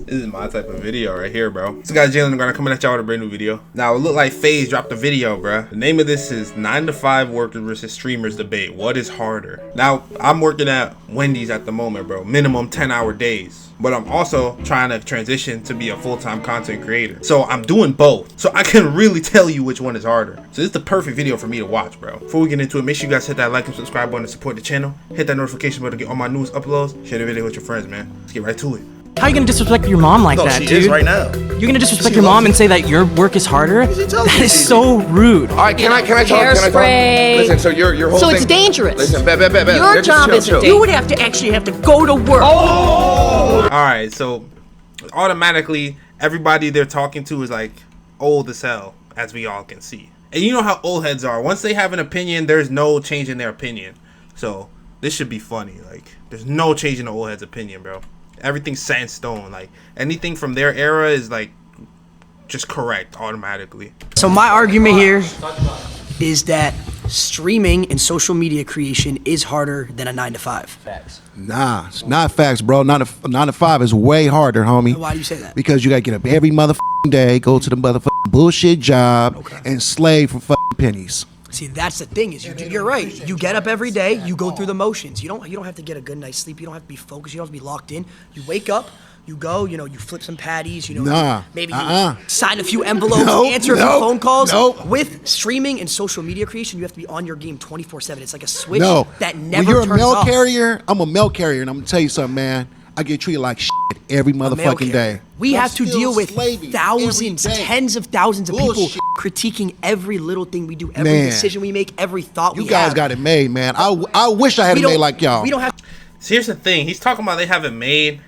This is my type of video right here, bro. This guy Jalen gonna come at y'all with a brand new video. Now it look like Faze dropped a video, bro. The name of this is 9 to 5 workers versus streamers debate. What is harder? Now I'm working at Wendys at the moment, bro. Minimum 10-hour days. But I'm also trying to transition to be a full-time content creator. So I'm doing both. So I can really tell you which one is harder. So this is the perfect video for me to watch, bro. Before we get into it, make sure you guys hit that like and subscribe button to support the channel. Hit that notification button to get all my news uploads. Share the video with your friends, man. Let's get right to it. How are you gonna disrespect your mom like that, dude? She is right now. You're gonna disrespect your mom and say that your work is harder? That is so rude. All right, can I talk? Listen, so your whole so thing. it's dangerous. Listen, your job is dangerous. You would have to actually have to go to work. Oh! All right, so automatically everybody they're talking to is like old as hell, as we all can see. And you know how old heads are. Once they have an opinion, there's no change in their opinion. So this should be funny. Like, there's no change in the old head's opinion, bro. Everything's set in stone. Like, anything from their era is like just correct automatically. So my argument here is that streaming and social media creation is harder than a 9 to 5. Facts. Nah, it's not facts, bro. 9 to 5 is way harder, homie. Why do you say that? Because you gotta get up every motherfucking day, go to the motherfucking bullshit job, and slave for fucking pennies. See, that's the thing is you're right. You get up every day, you go through the motions. You don't have to get a good night's sleep. You don't have to be focused. You don't have to be locked in. You wake up, you go, you flip some patties, maybe you sign a few envelopes, answer a few phone calls. With streaming and social media creation, you have to be on your game 24/7. It's like a switch that never when you're turns a mail off. carrier, I'm a mail carrier, and I'm gonna tell you something, man. I get treated like shit every motherfucking day. We have to deal with thousands, tens of thousands of people critiquing every little thing we do, every decision we make, every thought we have. You guys got it made, man. I wish I had it made like y'all. We don't have. So here's the thing. He's talking about they have it made.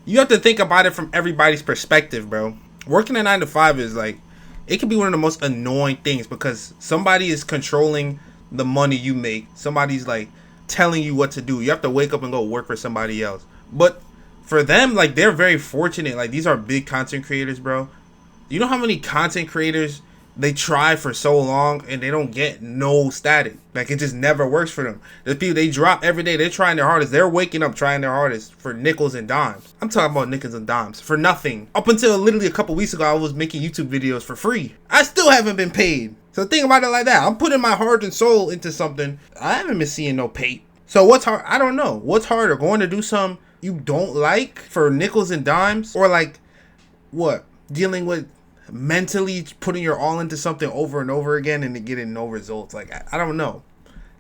You have to think about it from everybody's perspective, bro. Working a 9 to 5 is like, it can be one of the most annoying things because somebody is controlling the money you make. Somebody's like telling you what to do. You have to wake up and go work for somebody else. But for them, like, they're very fortunate. Like, these are big content creators, bro. You know how many content creators they try for so long and they don't get no static? Like, it just never works for them. There's people, they drop every day. They're trying their hardest. They're waking up trying their hardest for nickels and dimes. I'm talking about nickels and dimes for nothing. Up until literally a couple weeks ago, I was making YouTube videos for free. I still haven't been paid. So think about it like that. I'm putting my heart and soul into something. I haven't been seeing no pay. So what's hard? I don't know. What's harder? Going to do something you don't like for nickels and dimes, or like what, dealing with mentally putting your all into something over and over again and getting no results? Like, I don't know.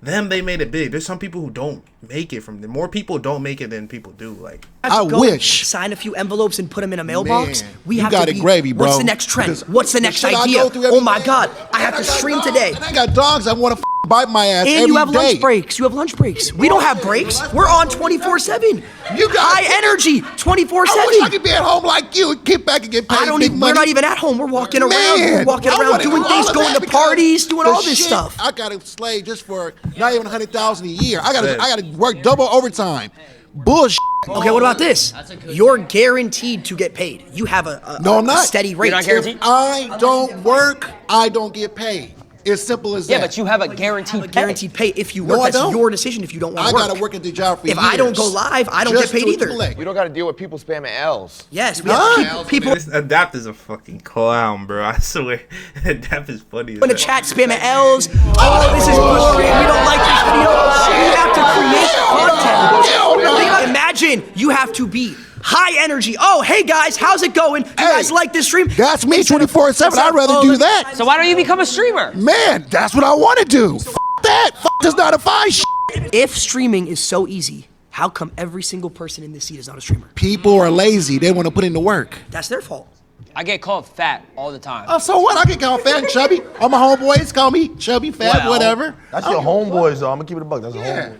Them, they made it big. There's some people who don't make it from them. More people don't make it than people do. Like, I wish. Sign a few envelopes and put them in a mailbox. Man, we you have got to it gravy, bro. What's the next trend? Because What's the next idea? Oh my God, I have to stream today. And I got dogs that want to bite my ass and every you have day. lunch breaks. You have lunch breaks. We don't have breaks. We're on 24/7. You got high energy 24/7. I wish I could be at home like you and get back and get paid big money. We're not even at home. We're walking around. Man, We're walking around doing things, going to parties, doing all this stuff. I got to slave just for not even 100,000 a year. I got to work double overtime. Bullshit. Okay, what about this? You're guaranteed to get paid. You have a steady rate. You're not guaranteed? If I don't work, I don't get paid. It's simple as that. Yeah, but you have a guaranteed pay. If you work. That's your decision if you don't want to work. I got to work at the job for years. If I don't go live, I don't get paid either. You don't got to deal with people spamming L's. Yes, we have people. This Adapt is a fucking clown, bro. I swear. Adapt is funny. In the chat, spamming L's. Oh, this is bullshit. We don't like this video. We have to create content. Imagine you have to be high energy. Oh, hey guys, how's it going? You guys like this stream? That's me 24/7. I'd rather do that. So why don't you become a streamer? Man, that's what I want to do. F that. F this 9 to 5 shit. If streaming is so easy, how come every single person in this seat is not a streamer? People are lazy. They want to put in the work. That's their fault. I get called fat all the time. Oh, so what? I get called fat and chubby. All my homeboys call me chubby, fat, whatever. That's your homeboys, though. I'm going to keep it a buck. That's a homeboy.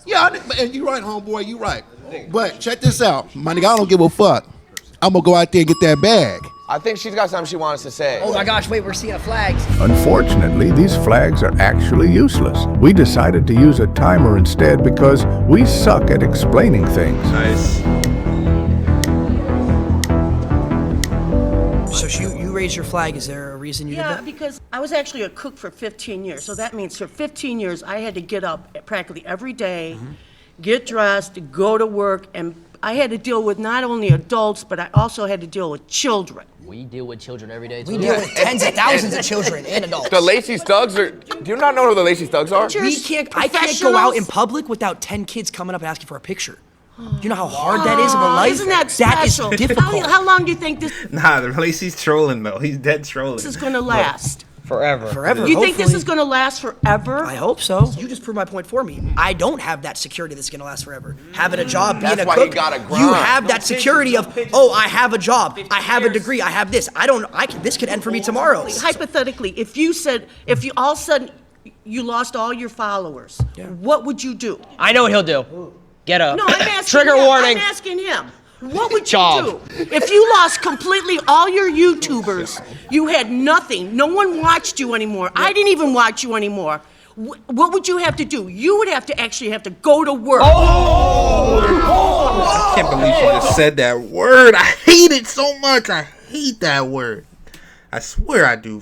Yeah, and you right, homeboy, you right. But check this out. My nigga, I don't give a fuck. I'm going to go out there and get that bag. I think she's got something she wants to say. Oh my gosh, wait, we're seeing flags. Unfortunately, these flags are actually useless. We decided to use a timer instead because we suck at explaining things. Nice. So you raised your flag. Is there a reason you did that? Yeah, because I was actually a cook for 15 years. So that means for 15 years, I had to get up practically every day, get dressed, go to work, and I had to deal with not only adults, but I also had to deal with children. We deal with children every day, too. We deal with tens of thousands of children and adults. The Lacey's Thugs are. Do you not know who the Lacey's Thugs are? I can't go out in public without 10 kids coming up and asking for a picture. You know how hard that is of a life? Isn't that special? That is difficult. How long do you think this Nah, the Lacey's trolling though. He's dead trolling. is going to last? Forever. Forever. You think this hopefully. is going to last forever? I hope so. You just proved my point for me. I don't have that security that's going to last forever. Having a job, being That's a why cook, you gotta grind. you have that security of, oh, I have a job, I have a degree, I have this. This could end for me tomorrow. Hypothetically, if you all of a sudden you lost all your followers, what would you do? I know what he'll do. Get up. No, I'm asking Trigger him. warning. I'm asking him. What would you Job. do? If you lost completely all your YouTubers, you had nothing, no one watched you anymore, I didn't even watch you anymore, what would you have to do? You would have to go to work. I can't believe you just said that word. I hate it so much. I hate that word. I swear I do.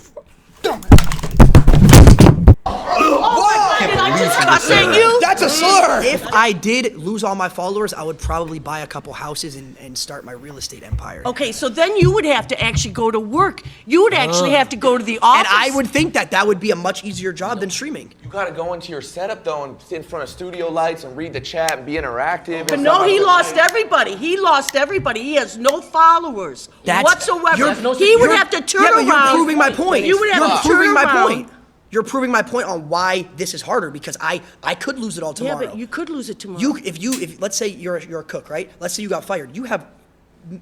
Did I just cuss at you? That's a slur. If I did lose all my followers, I would probably buy a couple houses and start my real estate empire. Okay, so then you would have to actually go to work. You would actually have to go to the office. And I would think that would be a much easier job than streaming. You gotta go into your setup though and sit in front of studio lights and read the chat and be interactive. But no, he lost everybody. He lost everybody. He has no followers whatsoever. He would have to turn around. You're proving my point. You would have to turn around. You're proving my point on why this is harder because I could lose it all tomorrow. Yeah, but you could lose it tomorrow. If let's say you're a cook, right? Let's say you got fired. You have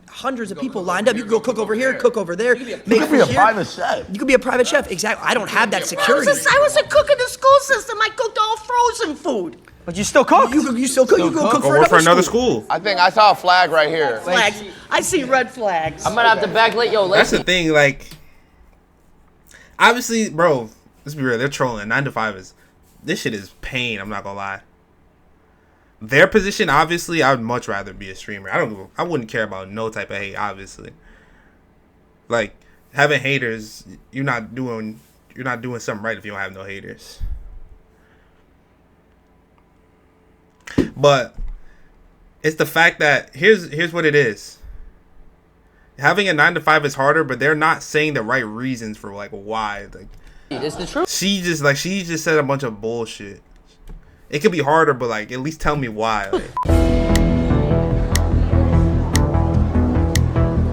hundreds of people lined up. You can go cook over here, cook over there. You could be a private chef. You could be a private chef. Exactly. I don't have that security. I was a cook in the school system. I cooked all frozen food. But you still cook. You still cook. You go cook Or work for another school. I think I saw a flag right here. Flags. I see red flags. I'm gonna have to backlight yo. That's the thing. Like, obviously, bro. Let's be real. They're trolling. 9 to 5 this shit is pain. I'm not gonna lie. Their position, obviously, I would much rather be a streamer. I wouldn't care about no type of hate. Obviously, like having haters, you're not doing something right if you don't have no haters. But it's the fact that here's what it is. Having a 9 to 5 is harder, but they're not saying the right reasons for like why. Like, it's the truth. She just said a bunch of bullshit. It could be harder, but like at least tell me why. Like.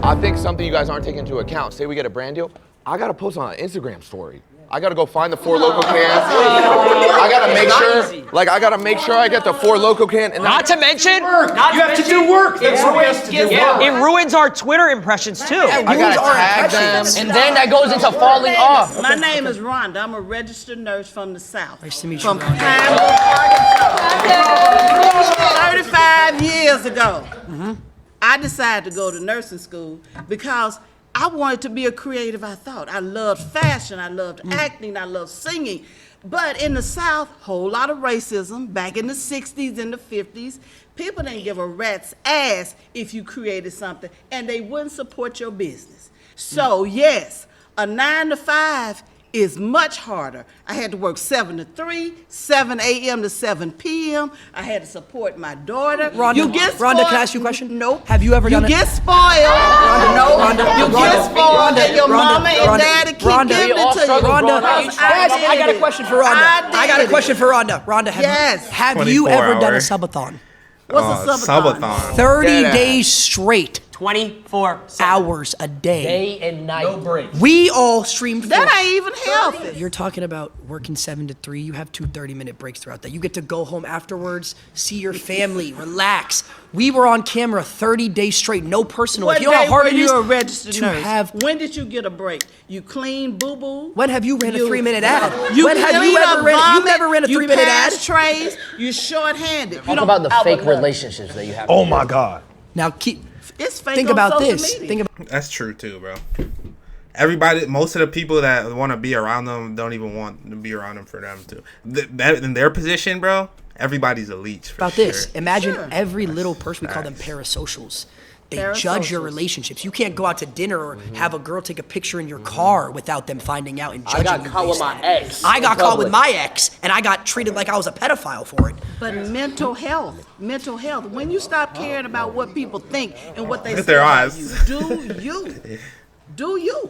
I think something you guys aren't taking into account. Say we get a brand deal, I gotta post on an Instagram story. I gotta go find the 4 Loco cans. I gotta make sure I get the 4 Loco can. And Not to mention, you have to do work. That's what we have to do. It ruins our Twitter impressions too. I gotta tag them. And then that goes into falling off. My name is Rhonda. I'm a registered nurse from the South. Nice to meet you, From Rhonda. Arkansas. 35 years ago, I decided to go to nursing school because I wanted to be a creative, I thought. I loved fashion, I loved acting, I loved singing. But in the South, whole lot of racism. Back in the 60s and the 50s, people didn't give a rat's ass if you created something, and they wouldn't support your business. So yes, a 9 to 5 is much harder. I had to work 7 to 3, 7 a.m. to 7 p.m. I had to support my daughter. Rhonda, You get spoiled. Rhonda, can I ask you a question? Nope. Have you ever done You it? get spoiled. You get spoiled, and your mama and daddy keep giving it to you. Rhonda, I got a it. question for Rhonda. I got a did question for Rhonda. Rhonda, Yes. have you ever 24 done a hour. subathon? What's a subathon? 30 Dead ass. days straight, 24 hours a day. day and night. No break. We all streamed for That ain't even healthy. You're talking about working 7 to 3. You have 2 30-minute breaks throughout that. You get to go home afterwards, see your family, relax. We were on camera 30 days straight, no personal. What You know how day hard were it is you a registered to nurse? have. When did you get a break? You clean boo-boo? When have you ran a 3-minute ad? You When have you clean ever up ran? vomit, You never ran a 3-minute You ad? pass trays. You short-handed. Talk about the fake relationships that you have. Oh my God. Now keep. It's fake Think on about social this. media. Think about. That's true too, bro. Most of the people that want to be around them don't even want to be around them for them too. That in their position, bro, everybody's a leech. For About sure. this. Imagine every little person. We call them parasocials. They judge your relationships. You can't go out to dinner or have a girl take a picture in your car without them finding out and judging you. I got caught with my ex. I got caught with my ex, and I got treated like I was a pedophile for it. But mental health. When you stop caring about what people think and what they With say their about eyes. you, do you.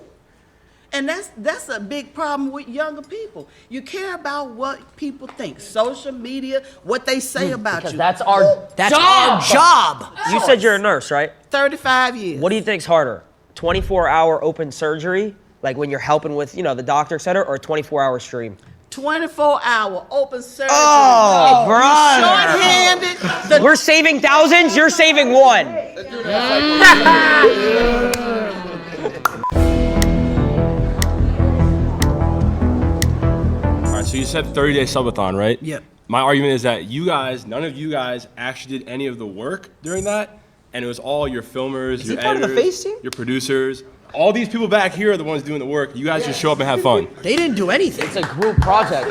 And that's a big problem with younger people. You care about what people think, social media, what they say about you. That's our job. You said you're a nurse, right? 35 years. What do you think's harder? 24-hour open surgery, like when you're helping with, the doctor, et cetera, or a 24-hour stream? 24-hour open surgery. Oh, brother. Short-handed. We're saving thousands, you're saving one. So you said 30-day subathon, right? Yep. My argument is that none of you guys actually did any of the work during that, and it was all your filmers, your part of the editors, Faze team? your producers. All these people back here are the ones doing the work. You guys just show up and have fun. They didn't do anything. It's a group project.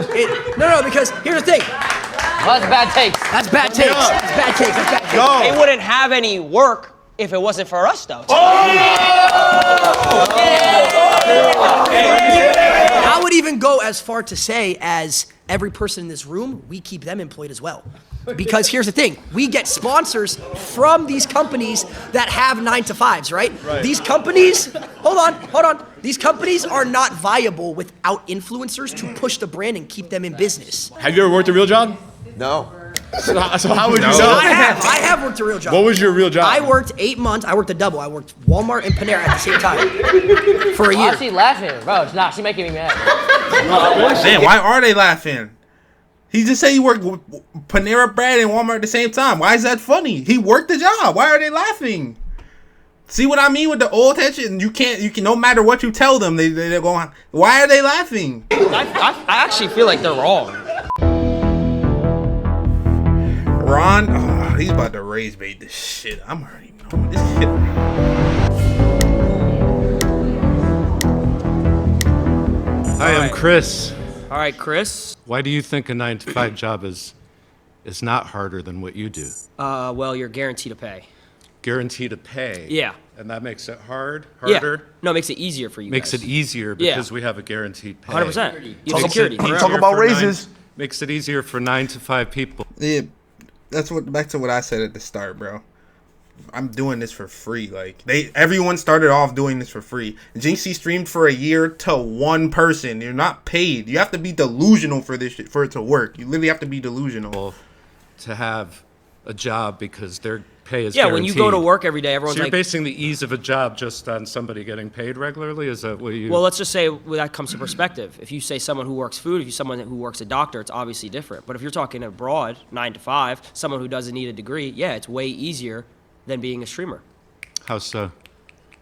No, because here's the thing. Well, that's bad takes. That's bad takes. That's bad takes. That's bad takes. Go. They wouldn't have any work if it wasn't for us, though. I would even go as far to say as every person in this room, we keep them employed as well. Because here's the thing, we get sponsors from these companies that have 9-to-5s, right? These companies, hold on. These companies are not viable without influencers to push the brand and keep them in business. Have you ever worked a real job? No. So how would you No. know? I have worked a real job. What was your real job? I worked 8 months. I worked a double. I worked Walmart and Panera at the same time for a year. Why is she laughing? Bro, she's making me mad. Damn, why are they laughing? He just said he worked Panera Bread and Walmart at the same time. Why is that funny? He worked the job. Why are they laughing? See what I mean with the old head shit? You can no matter what you tell them, they're going. Why are they laughing? I actually feel like they're wrong. Ron, he's about to raise bait this shit. I'm already knowing this shit. Hi, I'm Chris. All right, Chris. Why do you think a 9-to-5 job is not harder than what you do? Well, you're guaranteed to pay. Guaranteed to pay. Yeah. And that makes it harder? Yeah. No, it makes it easier for you Makes guys. it easier because we have a guaranteed pay. 100%. You have Makes security. it Talk easier about for raises. Makes it easier for 9-to-5 people. Yeah, that's back to what I said at the start, bro. I'm doing this for free. Like everyone started off doing this for free. Jinxie streamed for a year to one person. You're not paid. You have to be delusional for this shit, for it to work. You literally have to be delusional to have a job because their pay is guaranteed. when you go to work every day, everyone's so you're like, basing the ease of a job just on somebody getting paid regularly? Is that what you... well, let's just say that comes to perspective. If you say someone who works food, if you're someone who works a doctor, it's obviously different. But if you're talking abroad, 9-to-5, someone who doesn't need a degree, yeah, it's way easier than being a streamer. How so?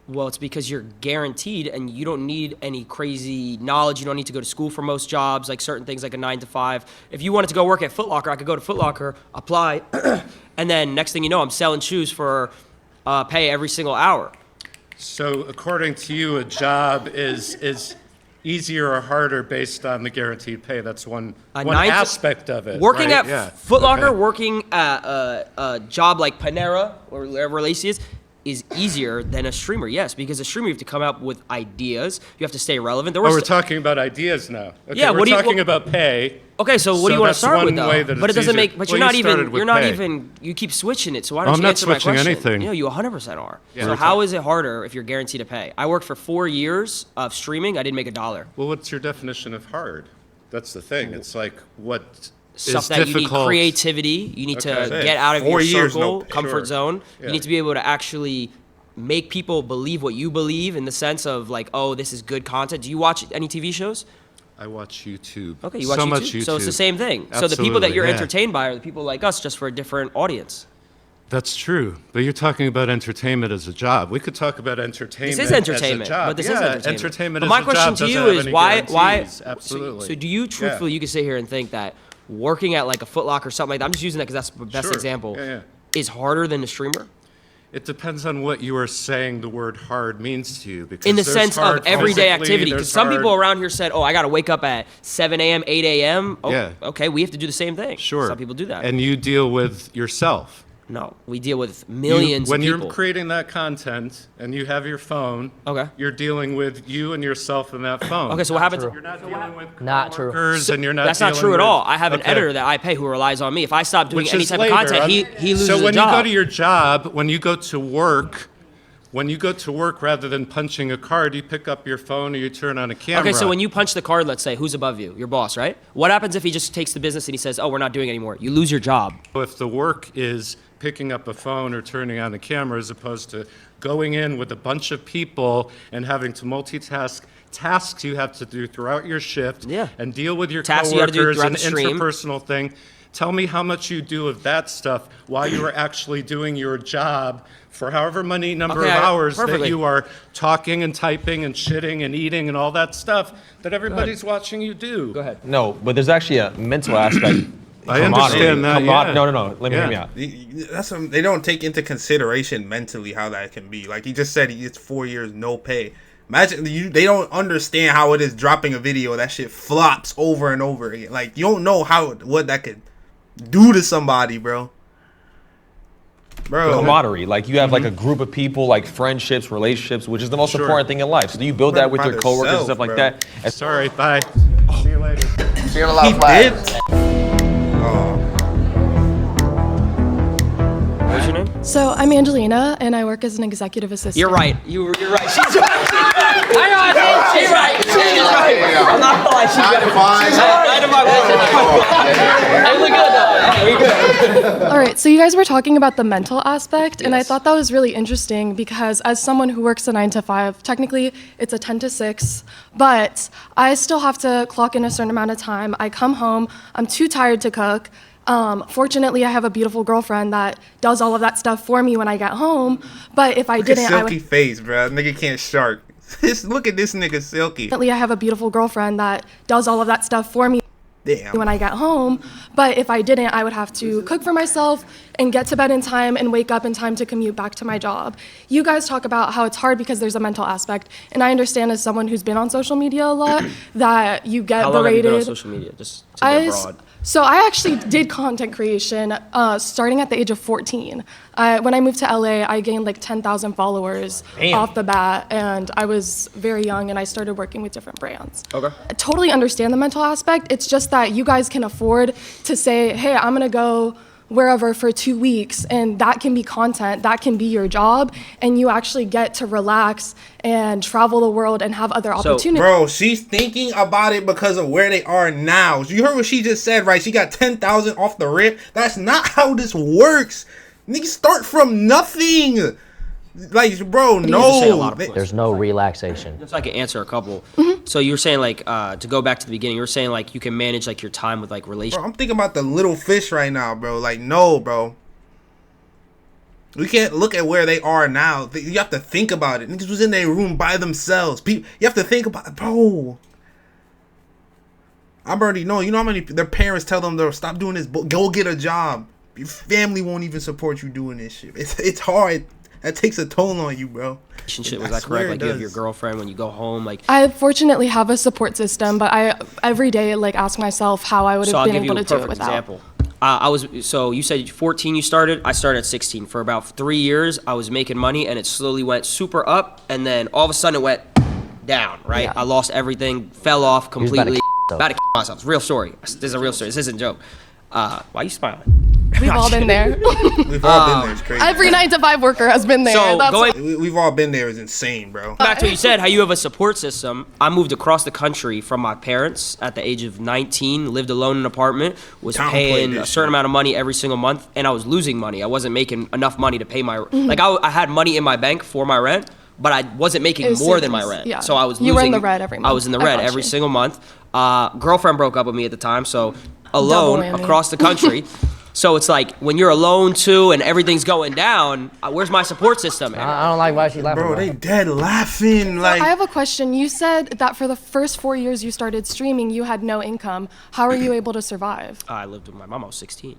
Well, it's because you're guaranteed and you don't need any crazy knowledge. You don't need to go to school for most jobs, like certain things like a 9-to-5. If you wanted to go work at Foot Locker, I could go to Foot Locker, apply, and then next thing you know, I'm selling shoes for pay every single hour. So according to you, a job is easier or harder based on the guaranteed pay? That's one aspect of it. Working right? at Foot Locker, working at a job like Panera or wherever Lacey is easier than a streamer, yes, because a streamer you have to come up with ideas, you have to stay relevant. We're talking about ideas now. Okay, yeah, we're talking about pay. Okay, so what do you want to start with though? But it doesn't make. But well, you're not even. You keep switching it. So why don't you answer my question? I'm not switching anything. You 100% are. Yeah. So how is it harder if you're guaranteed to pay? I worked for 4 years of streaming. I didn't make $1. Well, what's your definition of hard? That's the thing. It's like what stuff is that difficult. you need creativity. You need to get out of 4 your years, circle, comfort zone. Yeah. You need to be able to actually make people believe what you believe in the sense of like, oh, this is good content. Do you watch any TV shows? I watch YouTube. Okay, you watch so YouTube. Much YouTube. So it's the same thing. Absolutely, so the people that you're yeah. entertained by are the people like us, just for a different audience. That's true, but you're talking about entertainment as a job. We could talk about entertainment. This is entertainment, as a job. but this yeah, is entertainment. Entertainment but as my a question job to you doesn't have is any why? guarantees. Absolutely. So do you truthfully, you can sit here and think that working at like a Foot Locker or something like that, I'm just using that because that's the best example, is harder than a streamer? It depends on what you are saying the word hard means to you. Because in the sense of everyday activity, because because some people around here said, oh, I got to wake up at 7 a.m., 8 a.m. Oh, yeah. Okay, we have to do the same thing. Sure. Some people do that. And you deal with yourself. No. We deal with millions When of people. you're creating that content and you have your phone, Okay. you're dealing with you and yourself in that phone. Okay, so what happens? You're not dealing with Not true. coworkers and you're not That's not dealing true at with- all. I have an Okay. editor that I pay who relies on me. If I stop doing Which any is type later. of content, he loses So when a job. you go to your job, when you go to work, rather than punching a card, you pick up your phone or you turn on a camera. Okay, so when you punch the card, let's say, who's above you? Your boss, right? What happens if he just takes the business and he says, oh, we're not doing it anymore? You lose your job. If the work is picking up a phone or turning on a camera as opposed to going in with a bunch of people and having to multitask tasks you have to do throughout your shift and deal with your Tasks you gotta do coworkers throughout and the stream. interpersonal thing. Tell me how much you do of that stuff while you are actually doing your job for however many number of hours that you are talking and typing and shitting and eating and all that stuff that everybody's watching you do. Go ahead. No, but there's actually a mental aspect. I understand that. Yeah. No. Let me hear me out. That's they don't take into consideration mentally how that can be. Like he just said, it's 4 years no pay. Imagine they don't understand how it is dropping a video. That shit flops over and over again. Like you don't know what that could do to somebody, bro. Camaraderie. Like you have like a group of people, like friendships, relationships, which is the most important thing in life. So do you build that with your coworkers and stuff like that? Sorry, bye. See you later. See you in a lot of flags. What's your name? So I'm Angelina, and I work as an executive assistant. You're right. You're right. She's right. Hang on. She's right. She's right. I'm not gonna lie. She's right. All right, so you guys were talking about the mental aspect, and I thought that was really interesting because as someone who works a 9 to 5, technically it's a 10 to 6, but I still have to clock in a certain amount of time. I come home, I'm too tired to cook. Fortunately, I have a beautiful girlfriend that does all of that stuff for me when I get home, but if I didn't, I Silky would... face, bro. Nigga can't shark. Look at this nigga Silky. Fortunately, I have a beautiful girlfriend that does all of that stuff for me. Damn. When I get home, but if I didn't, I would have to cook for myself and get to bed in time and wake up in time to commute back to my job. You guys talk about how it's hard because there's a mental aspect, and I understand as someone who's been on social media a lot that you get How long berated. have you been on social media? Just to get broad. So I actually did content creation starting at the age of 14. When I moved to LA, I gained like 10,000 followers off the bat, and I was very young, and I started working with different brands. Okay. I totally understand the mental aspect. It's just that you guys can afford to say, hey, I'm gonna go wherever for 2 weeks, and that can be content, that can be your job, and you actually get to relax and travel the world and have other opportunities. Bro, she's thinking about it because of where they are now. You heard what she just said, right? She got 10,000 off the rip. That's not how this works. Niggas start from nothing. Like, bro, no. There's no relaxation. Just so I can answer a couple. So you were saying like to go back to the beginning, you were saying like you can manage like your time with like relationships. Bro, I'm thinking about the little fish right now, bro. Like, no, bro. We can't look at where they are now. You have to think about it. Niggas was in their room by themselves. People, you have to think about it, bro. I'm already knowing. You know how many their parents tell them to stop doing this. Go get a job. Your family won't even support you doing this shit. It's hard. That takes a toll on you, bro. Relationship, was that correct? Like you have your girlfriend when you go home, like. I fortunately have a support system, but I every day like ask myself how I would have been able to do it without. Example. So you said 14 you started. I started at 16. For about 3 years, I was making money, and it slowly went super up, and then all of a sudden it went down. Right? Yeah. I lost everything, fell off completely. About to myself. It's a real story. This is a real story. This isn't a joke. Why are you smiling? We've all been there. We've all been there. It's crazy. Every 9 to 5 worker has been there. So we've all been there. It's insane, bro. Back to what you said, how you have a support system. I moved across the country from my parents at the age of 19, lived alone in an apartment, was paying a certain amount of money every single month, and I was losing money. I wasn't making enough money to pay my like I had money in my bank for my rent, but I wasn't making more than my rent. Yeah. So I was losing. You were in the red every month. I was in the red every single month. Girlfriend broke up with me at the time, so alone across the country. So it's like when you're alone too and everything's going down, where's my support system? I don't like why she laughing. Bro, they dead laughing. Like, I have a question. You said that for the first 4 years you started streaming, you had no income. How are you able to survive? I lived with my mom. I was 16.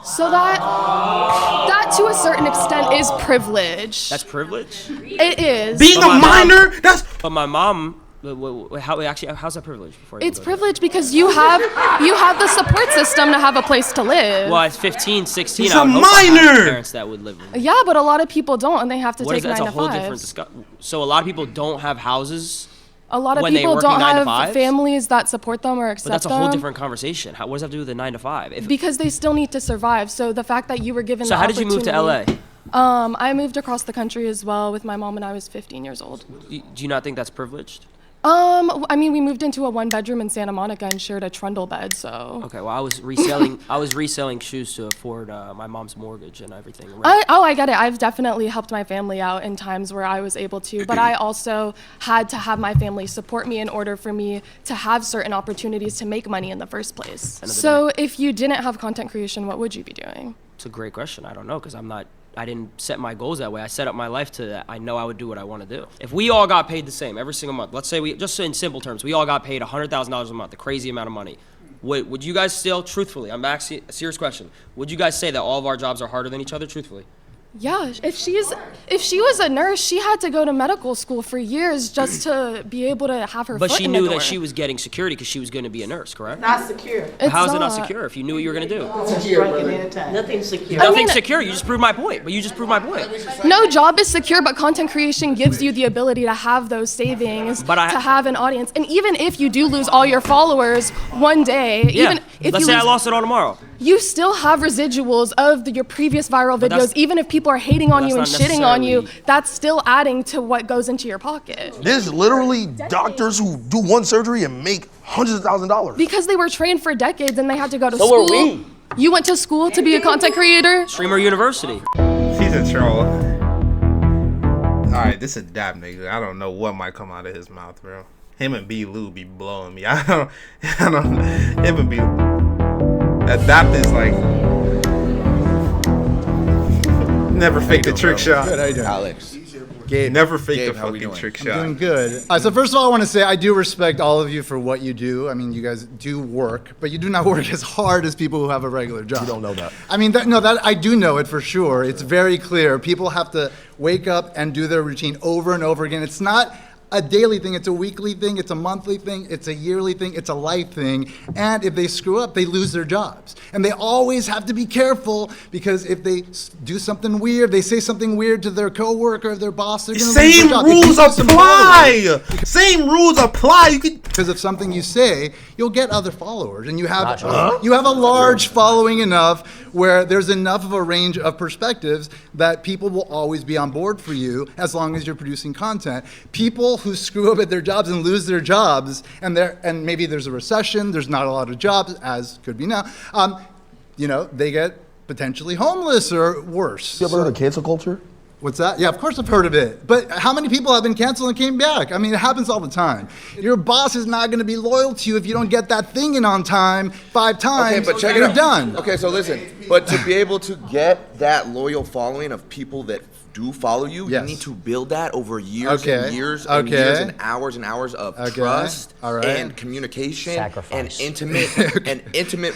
So that to a certain extent is privilege. That's privilege? It is. Being a minor, that's. But my mom How's that privilege? It's privilege because you have the support system to have a place to live. Well, at 15, 16, He's I would a hope I have minor! parents that would live with me. Yeah, but a lot of people don't, and they have to take 9 That's to a whole 5. different discussion. So a lot of people don't have houses. A lot of when they people working don't 9 to have 5s? families that support them or accept But that's a them. whole different conversation. What does that have to do with the 9 to 5? Because they still need to survive. So the fact that you were given So the how did you move to LA? I moved across the country as well with my mom when I was 15 years old. Do you not think that's privileged? I mean, we moved into a 1-bedroom in Santa Monica and shared a trundle bed, so. Okay, well, I was reselling shoes to afford my mom's mortgage and everything. I get it. I've definitely helped my family out in times where I was able to, but I also had to have my family support me in order for me to have certain opportunities to make money in the first place. So if you didn't have content creation, what would you be doing? It's a great question. I don't know, because I didn't set my goals that way. I set up my life to that. I know I would do what I want to do. If we all got paid the same every single month, let's say just in simple terms, we all got paid $100,000 a month, a crazy amount of money. Would you guys still, truthfully, I'm asking a serious question, would you guys say that all of our jobs are harder than each other, truthfully? Yeah, if she was a nurse, she had to go to medical school for years just to be able to have her But foot she in the knew door. that she was getting security because she was going to be a nurse, correct? Not secure. How is it not secure if you knew what you were going to do? Nothing secure. Nothing's secure. You just proved my point. No job is secure, but content creation gives you the ability to have those savings, to have an audience. And even if you do lose all your followers one day, even if let's say I lost it all tomorrow. You still have residuals of your previous viral videos. Even if people are hating on you and shitting on you, that's still adding to what goes into your pocket. There's literally doctors who do one surgery and make hundreds of $1,000s. Because they were trained for decades and they had to go to So school. were we. You went to school to be a content creator? Streamer University. He's a troll. Alright, this is a dap nigga. I don't know what might come out of his mouth, bro. Him and B. Lou be blowing me. I don't him and B. That dap is like never fake the trick shot. Good, how you doing? Alex. Gabe. Never fake Gabe, the how we fucking doing? trick I'm shot. doing good. So first of all, I want to say I do respect all of you for what you do. I mean, you guys do work, but you do not work as hard as people who have a regular job. You don't know that. I mean, that I do know it for sure. It's very clear. People have to wake up and do their routine over and over again. It's not a daily thing, it's a weekly thing, it's a monthly thing, it's a yearly thing, it's a life thing. And if they screw up, they lose their jobs. And they always have to be careful because if they do something weird, they say something weird to their coworker or their boss, they're gonna lose their Same job. rules apply. Same rules apply. Because of something you say, you'll get other followers, and you have a large following enough where there's enough of a range of perspectives that people will always be on board for you as long as you're producing content. People who screw up at their jobs and lose their jobs, and maybe there's a recession, there's not a lot of jobs, as could be now, they get potentially homeless or worse. You ever heard of cancel culture? What's that? Yeah, of course I've heard of it. But how many people have been canceled and came back? I mean, it happens all the time. Your boss is not going to be loyal to you if you don't get that thing in on time 5 times. Okay, but check it you're out. done. Okay, so listen. But to be able to get that loyal following of people that do follow you, you need to build that over years and years and years and hours of trust and communication and intimate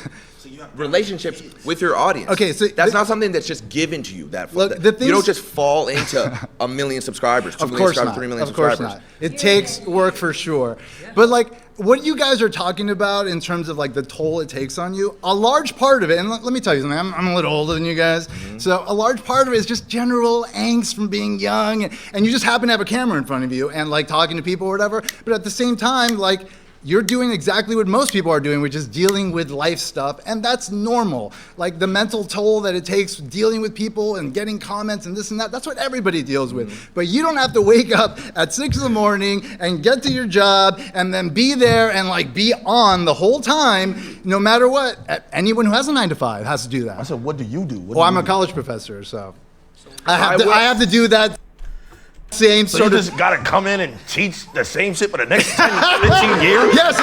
relationships with your audience. Okay, so that's not something that's just given to you. You don't just fall into 1 million subscribers, 2 million subscribers, 3 million subscribers. Of course not. It takes work for sure. But what you guys are talking about in terms of the toll it takes on you, a large part of it, and let me tell you something, I'm a little older than you guys, so a large part of it is just general angst from being young, and you just happen to have a camera in front of you and talking to people or whatever, but at the same time, you're doing exactly what most people are doing, which is dealing with life stuff, and that's normal. The mental toll that it takes dealing with people and getting comments and this and that, that's what everybody deals with. But you don't have to wake up at 6 in the morning and get to your job and then be there and be on the whole time, no matter what. Anyone who has a 9 to 5 has to do that. I said, what do you do? I'm a college professor, so I have to do that. Same so sort you of. just gotta come in and teach the same shit for the next 10, 15 years? Yes,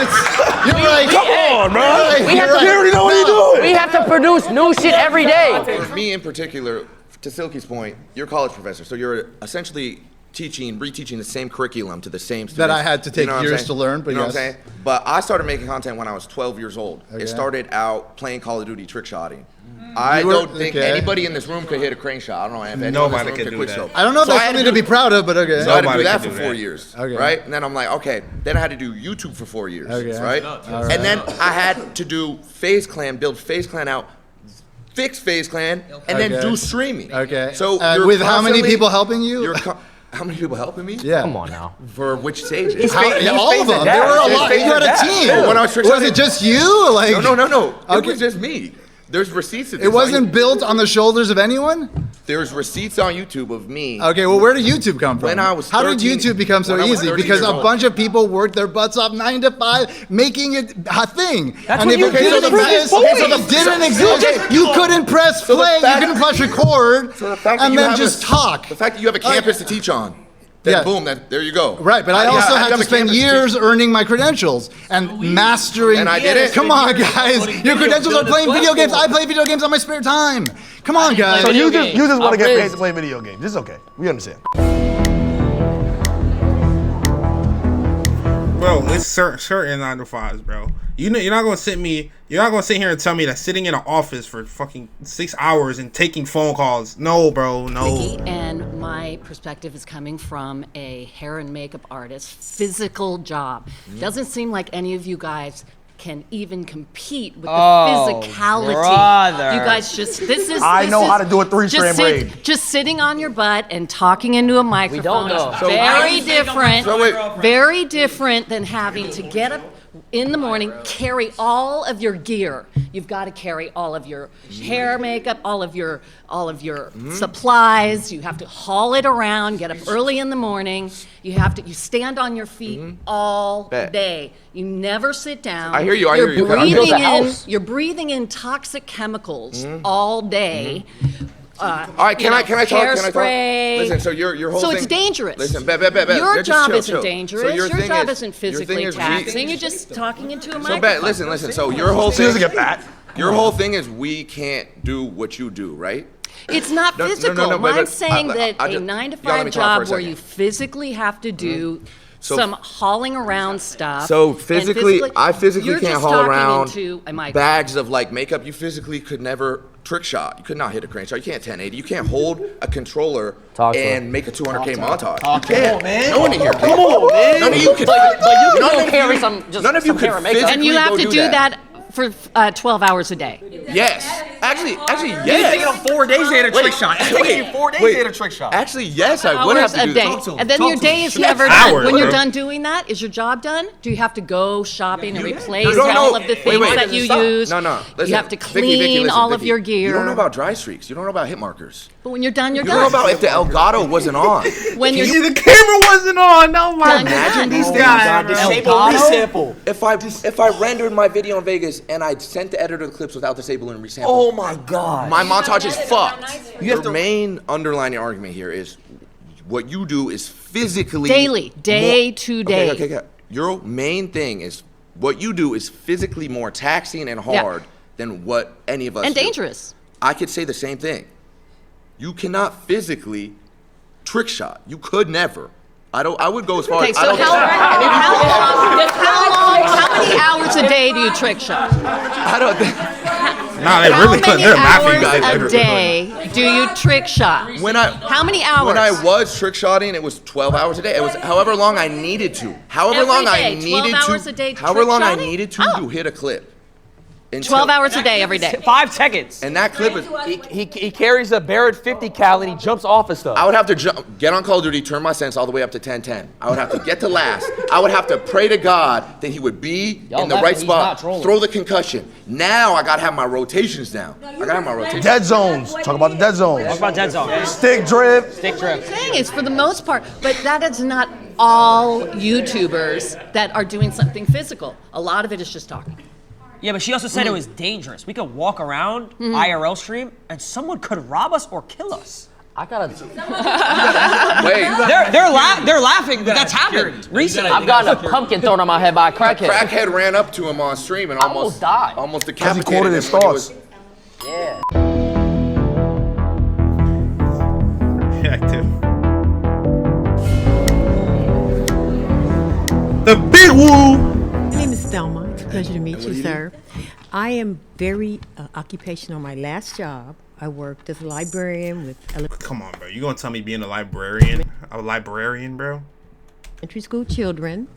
you're right. Come on, bro. We already know what you're doing. We have to produce new shit every day. For me in particular, to Silky's point, you're a college professor, so you're essentially reteaching the same curriculum to the same students. That I had to take what I'm years saying? to learn, but you know yes. what I'm saying? But I started making content when I was 12 years old. Okay. It started out playing Call of Duty trick shotting. I don't think anybody in this room could hit a crane shot. I don't know if anyone Nobody in this room could do quick that. I don't know if that's something to be proud of, but okay. So I had to do that Nobody for could do 4 that. years, Okay. right? And then I'm like, okay. Then I had to do YouTube for 4 years, right? All And then I had to do Faze Clan, build Faze Clan out, fix Faze Clan, and then do streaming. Okay. So And you're with how many constantly- people helping you? How many people helping me? Yeah. Come on now. For which stages? All of them. There were a lot. You had a team. Yeah. When I was Was it just you? Like No. It Okay. was just me. There's receipts of this. It wasn't built on the shoulders of anyone? There's receipts on YouTube of me. Okay, well, where did YouTube come from? When I was How did 13 YouTube become so when I was easy? 13 Because years a old. bunch of people worked their butts off 9 to 5, making it a thing. That's and what if it YouTube didn't is for. exist, Okay, if it didn't exist, you couldn't press So the play, you fact- couldn't press record, So the fact that and you then have just a, talk. The fact that you have a campus to teach on, then Yeah. boom, there you go. Right, but I Yeah, also I had have to a spend campus to years teach. earning my credentials and mastering. And I did it. Come on, guys. Your credentials are playing video games. I play video games on my spare time. Come on, guys. So you just want to get I'm paid to play video games. It's okay. We understand. Bro, it's certain 9 to 5s, bro. You know, you're not gonna sit here and tell me that sitting in an office for fucking 6 hours and taking phone calls. No, bro, no. Vicky, and my perspective is coming from a hair and makeup artist, physical job. Doesn't seem like any of you guys can even compete with the physicality. brother. You guys I know how to do a 3-strand braid. Just sitting on your butt and talking into a microphone know. is So very different. So wait. Very different than having to get up in the morning, carry all of your gear. You've got to carry all of your hair, makeup, all of your supplies. You have to haul it around, get up early in the morning. You stand on your feet all Bet. day. You never sit down. I hear you, I You're hear you. I built a breathing in house. you're breathing in toxic chemicals all day. All right, can I talk? Hairspray. Listen, so your whole So thing. it's dangerous. Listen, Your just job chill, isn't chill. dangerous. So your thing job is- isn't your thing physically is taxing. You're just talking into a So microphone. listen. So your whole She thing. doesn't get that. Your whole thing is we can't do what you do, right? It's not No, no, physical. but- I'm saying that I a just- 9 to y'all let 5 me talk for a job where second. you physically have to do So- some hauling around stuff. So and physically, I physically you're can't just haul talking around into a microphone. bags of like makeup. You physically could never trick shot. You could not hit a crane shot. You can't 1080. You can't hold a controller Talk to and him. make a 200K montage. Talk You to can't. him, man. No one in here can. Come on, man. None of you could. But you none can of carry you- some just None of you some could hair and makeup. physically And you have go to do that for 12 hours a day. Yes. Actually, You're yes. taking them 4 days to hit a trick shot. It's taking you 4 days to hit a trick shot. Actually, yes, I would have Hours to a do day. that. And then your day is never done. When you're done doing that, is your job done? Do you have to go shopping and replace all of the things that you use? No. Listen, You have to Vicky, clean listen, all of Vicky. your gear. You don't know about dry streaks. You don't know about hit markers. But when you're done, you're You don't know done. about if the Elgato wasn't on. When you're The camera wasn't on. Oh my Done, you're Imagine done. these Oh things. my God, Disable resample. If I rendered my video in Vegas and I sent the editor the clips without disabling and resampling, Oh my God. my montage is fucked. You have Your to- main underlining argument here is what you do is physically Daily, day more- to day. Okay. Your main thing is what you do is physically more taxing and hard than what any of us and do. dangerous. I could say the same thing. You cannot physically trick shot. You could never. I would go as far Okay, as so I don't how many hours a day do you trick shot? I don't think Nah, they How really many they're mapping hours guys. a day do you trick shot? How many hours? When I was trick shotting, it was 12 hours a day. It was however long I needed to. However Every long I day, 12 needed hours to. a day However trick long I shotting? needed to hit a clip. 12 hours a day, every day. 5 seconds. And that clip is. He carries a Barrett 50 cal and he jumps off of stuff. I would have to get on Call of Duty, turn my sense all the way up to 1010. I would have to get to last. I would have to pray to God that he would be Y'all in the laughing, right he's spot, not trolling. throw the concussion. Now I gotta have my rotations down. Dead zones. Talk about the dead zones. Talk about dead zone. Stick drip. Stick drip. Thing is, for the most part, but that is not all YouTubers that are doing something physical. A lot of it is just talking. Yeah, but she also said it was dangerous. We could walk around IRL stream and someone could rob us or kill us. I gotta. Wait. They're laughing. But that's happened recently. I've gotten a pumpkin thrown on my head by a crackhead. Crackhead ran up to him on stream and almost died. Almost Because decapitated he quoted him his when he thoughts. was- Yeah. Active. The big woo. My name is Thelma. It's a pleasure to meet you, sir. I am very occupational. My last job, I worked as a librarian with Come on, bro. You gonna tell me being a librarian, bro? Elementary school children.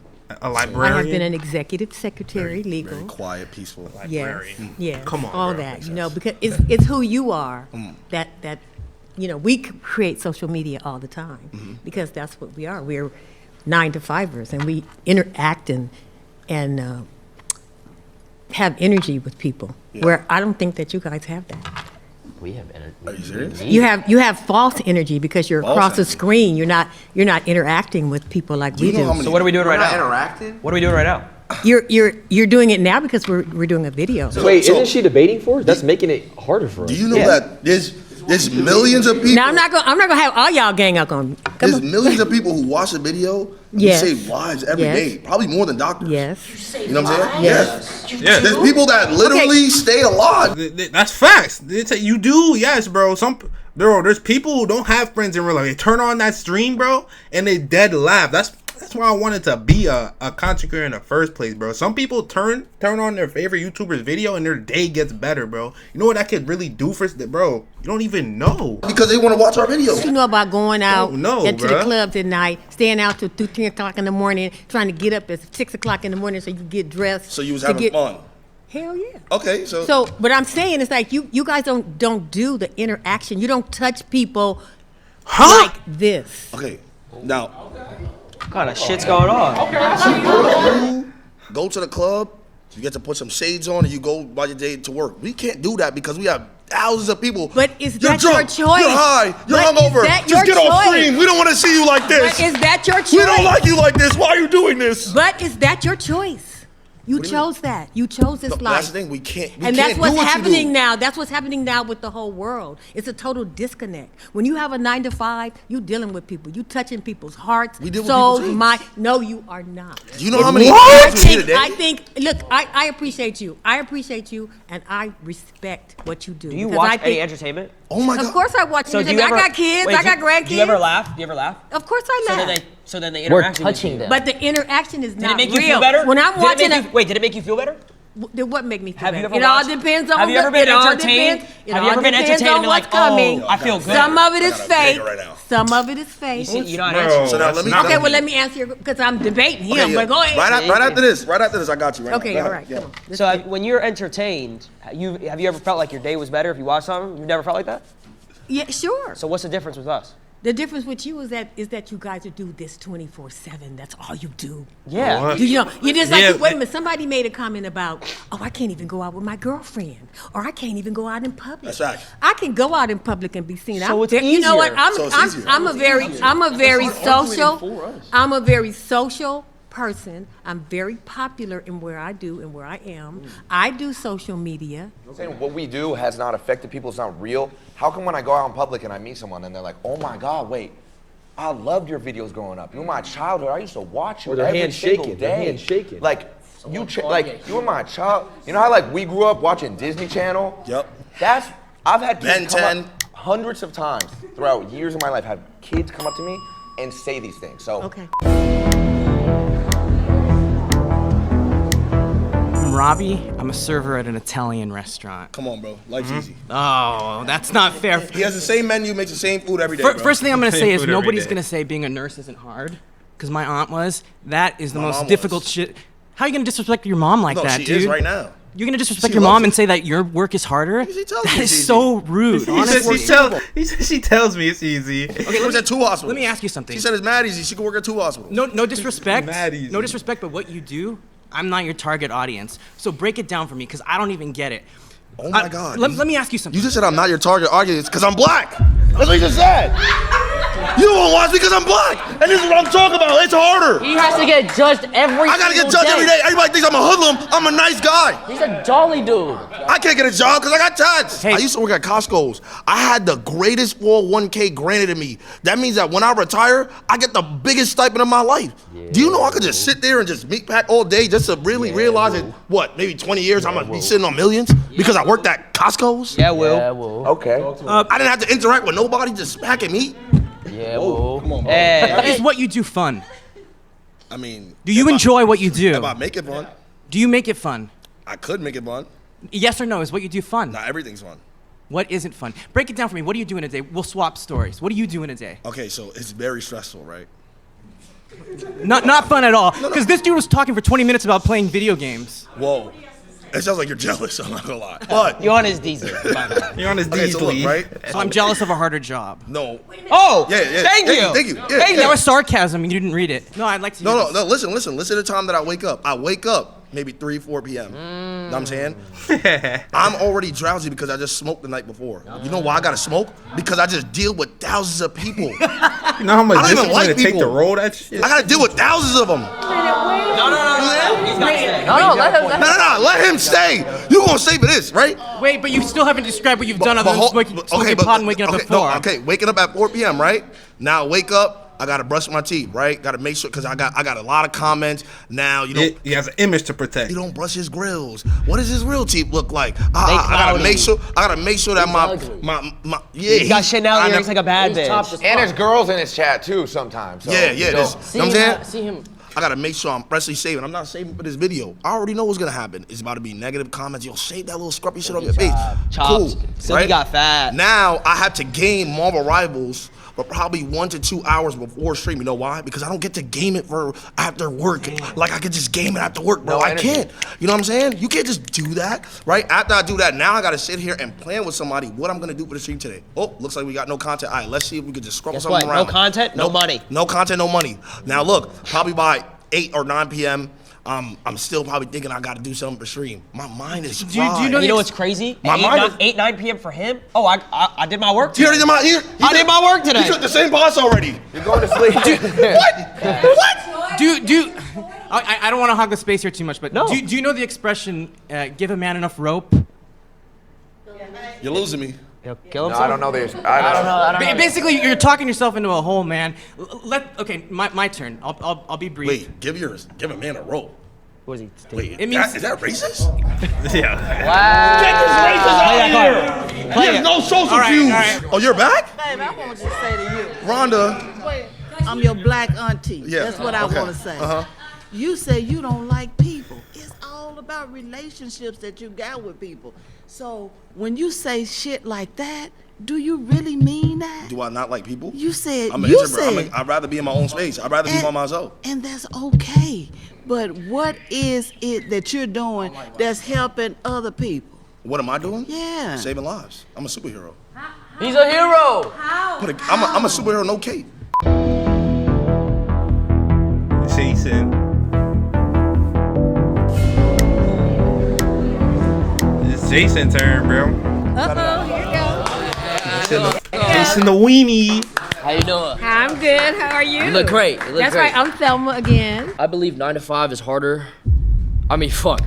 A librarian? I have been an executive secretary, legal. Very quiet, peaceful. Yes, yes. Come on, all bro. that, because it's who you are. That we create social media all the time because that's what we are. We're 9-to-5ers, and we interact and have energy with people. Where I don't think that you guys have that. We have energy. Are you serious? You have false energy because you're across the screen. You're not interacting with people like we do. So what are we doing right now? Interacting? What are we doing right now? You're doing it now because we're doing a video. So wait, isn't she debating for us? That's making it harder for us. Do you know that there's millions of people? Now I'm not gonna have all y'all gang up on me. There's millions of people who watch the video who save lives every day, probably more than doctors. Yes. You know what I'm saying? Yes. Yes. There's people that literally stay alive. That's facts. You do, yes, bro. There's people who don't have friends in real life. They turn on that stream, bro, and they dead laugh. That's why I wanted to be a content creator in the first place, bro. Some people turn on their favorite YouTuber's video and their day gets better, bro. You know what that could really do for bro? You don't even know. Because they want to watch our videos. You know about going out into the bruh. clubs at night, staying out till 2, 3 o'clock in the morning, trying to get up at 6 o'clock in the morning so you can get dressed. So you was having fun. Hell yeah. Okay, So what I'm saying is like you guys don't do the interaction. You don't touch people like this. Okay, now. What kind of shit's going on? You go to the club, you get to put some shades on, and you go by your day to work. We can't do that because we have thousands of people. But is You're that drunk, your choice? You're high. You're But hungover. is that Just your get off choice? screen. We don't want to see you like this. But is that your choice? We don't like you like this. Why are you doing this? But is that your choice? You chose that. You chose this life. That's the thing. We can't. And that's what's happening now. That's what's happening now with the whole world. It's a total disconnect. When you have a 9-to-5, you dealing with people. You touching people's hearts, souls, mind. No, you are not. Do you know how many? I think. Look, I appreciate you. I appreciate you, and I respect what you do. Do you watch any entertainment? Oh my God. Of course I watch So do entertainment. you I ever- got kids. wait, I got grandkids. Do you ever laugh? Do you ever laugh? Of course I laugh. So then they interact with you. But the interaction is Did not it make real. you feel better? When I'm watching did it make you feel better? What make me feel Have you better? ever It all watched- depends on have you ever been it all entertained? depends- it Have you all ever been depends entertained on and been what's like, coming. oh, I feel good? Some of it is I got a fake. banger right now. Some of it is fake. You're not Bro, answering. So now let me. Okay, well let me answer your because I'm debating him. Okay, yeah. But go ahead. Right after this, I got you. Right Okay, now. all right, come on. So when you're entertained, have you ever felt like your day was better if you watched something? You've never felt like that? Yeah, sure. So what's the difference with us? The difference with you is that you guys do this 24/7. That's all you do. Yeah. What? You know, you just like Yeah, wait a minute. Somebody made a comment about, oh, I can't even go out with my girlfriend, or I can't even go out in public. That's right. I can go out in public and be seen. So it's You know what? easier. I'm a very social person. I'm very popular in where I do and where I am. I do social media. I'm saying what we do has not affected people. It's not real. How come when I go out in public and I meet someone and they're like, "Oh my God, wait, I loved your videos growing up. You were my childhood. I used to watch you Or their every hand single shaking, day. their hand shaking. Like you were my child. You know how like we grew up watching Disney Channel? Yep. I've had Ben kids come 10. up hundreds of times throughout years of my life. Have kids come up to me and say these things. So Okay. I'm Robbie. I'm a server at an Italian restaurant. Come on, bro. Life's easy. Oh, that's not fair. He has the same menu, makes the same food every day. Bro. First thing I'm gonna Same say is food every nobody's day. gonna say being a nurse isn't hard, because my aunt was. That is the My most mom difficult was. shit. How are you gonna disrespect your mom like No, that, she dude? is right now. You're gonna disrespect She your loves mom it. and say that your work is harder? She tells That me is it's so rude. Honestly. He says she tells me it's easy. Okay, works at 2 hospitals. Let me ask you something. She said it's mad easy. She could work at 2 hospitals. No disrespect. Mad easy. No disrespect, but what you do, I'm not your target audience. So break it down for me, because I don't even get it. Oh my God. Let me ask you something. You just said I'm not your target audience because I'm black. That's what you just said. You don't watch me because I'm black. And this is what I'm talking about. It's harder. He has to get judged every I gotta get single judged every day. Everybody thinks I'm a hoodlum. I'm a nice guy. He's a jolly dude. I can't get a job because I got taxed. I used to work at Costco's. I had the greatest 401k granted to me. That means that when I retire, I get the biggest stipend of my life. Do you know I could just sit there and just meat pack all day just to really realize that, what, maybe 20 years I'm gonna be sitting on millions because I worked at Costco's? Yeah, Will. Yeah, well. okay. I didn't have to interact with nobody, just packing meat. Yeah, well. Come on, bro. Is what you do fun? I mean, Do you enjoy what you do? if I make it fun, Do you make it fun? I could make it fun. Yes or no? Is what you do fun? Not everything's fun. What isn't fun? Break it down for me. What do you do in a day? We'll swap stories. What do you do in a day? Okay, so it's very stressful, right? Not fun at all. Because this dude was talking for 20 minutes about playing video games. Whoa. It sounds like you're jealous, I'm not gonna lie. But You're on his diesel. You're on his okay, so look, diesel. right? So I'm jealous of a harder job. No. Oh! Yeah. Thank you! Thank you. Yeah, Hey, yeah. that was sarcasm. You didn't read it. No, I'd like to. No. Listen to the time that I wake up. I wake up maybe 3, 4 p.m. Know what I'm saying? I'm already drowsy because I just smoked the night before. You know why I gotta smoke? Because I just deal with thousands of people. You know how much I don't even discipline like it take people. to roll that shit? I gotta deal with thousands of them. No. Let him stay. No, let him stay. You gonna stay for this, right? Wait, but you still haven't described what you've done other than smoking pot and waking up at 4. Waking up at 4 p.m., right? Now wake up. I gotta brush my teeth, right? Gotta make sure because I got a lot of comments now. You know, he has an image to protect. He don't brush his grills. What does his real teeth look like? I gotta make sure. I gotta make sure that my yeah. He's got Chanel earrings like a bad bitch. And there's girls in his chat too sometimes. So, Yeah. you know. You know what I'm saying? I gotta make sure I'm freshly saving. I'm not saving for this video. I already know what's gonna happen. It's about to be negative comments. Yo, shave that little scruffy shit on your face. Cool. Silky got fat. Now I have to game Marvel Rivals for probably 1 to 2 hours before stream. You know why? Because I don't get to game it for after work. Like I can just game it after work, bro. I can't. You know what I'm saying? You can't just do that, right? After I do that, now I gotta sit here and plan with somebody what I'm gonna do for the stream today. Oh, looks like we got no content. All right, let's see if we can just scrub something around. No content, no money. No content, no money. Now look, probably by 8 or 9 p.m., I'm still probably thinking I got to do something for stream. My mind is fried. Do you know what's crazy? My mind is 8, 9 p.m. for him? Oh, I did my work today. He already did my ear. I did my work today. He took the same boss already. You're going to sleep. What? I don't want to hog the space here too much, but do you know the expression, give a man enough rope? You're losing me. Kill him. No, I don't know this. I don't know. Basically, you're talking yourself into a hole, man. Okay, my turn. I'll be brief. Wait, give a man a rope. What is he? Wait, It means- is that racist? Yeah. Wow. Get this racist out here. He has no social cues. All right. Oh, you're back? Babe, I want to say to you. Rhonda. I'm your black auntie. Yeah. That's what I Okay. want to say. Uh-huh. You say you don't like people. It's all about relationships that you got with people. So when you say shit like that, do you really mean that? Do I not like people? You said I'm an you introvert. said, I'd rather be in my own space. I'd rather be by myself. and that's okay. But what is it that you're doing that's helping other people? What am I doing? Yeah. Saving lives. I'm a superhero. He's a hero. I'm a superhero, no cape. Jason. It's Jason's turn, bro. Uh-oh, here you go. Jason the weenie. How you doing? I'm good. How are you? You look great. You look That's great. right. I'm Thelma again. I believe 9 to 5 is harder. I mean, fuck.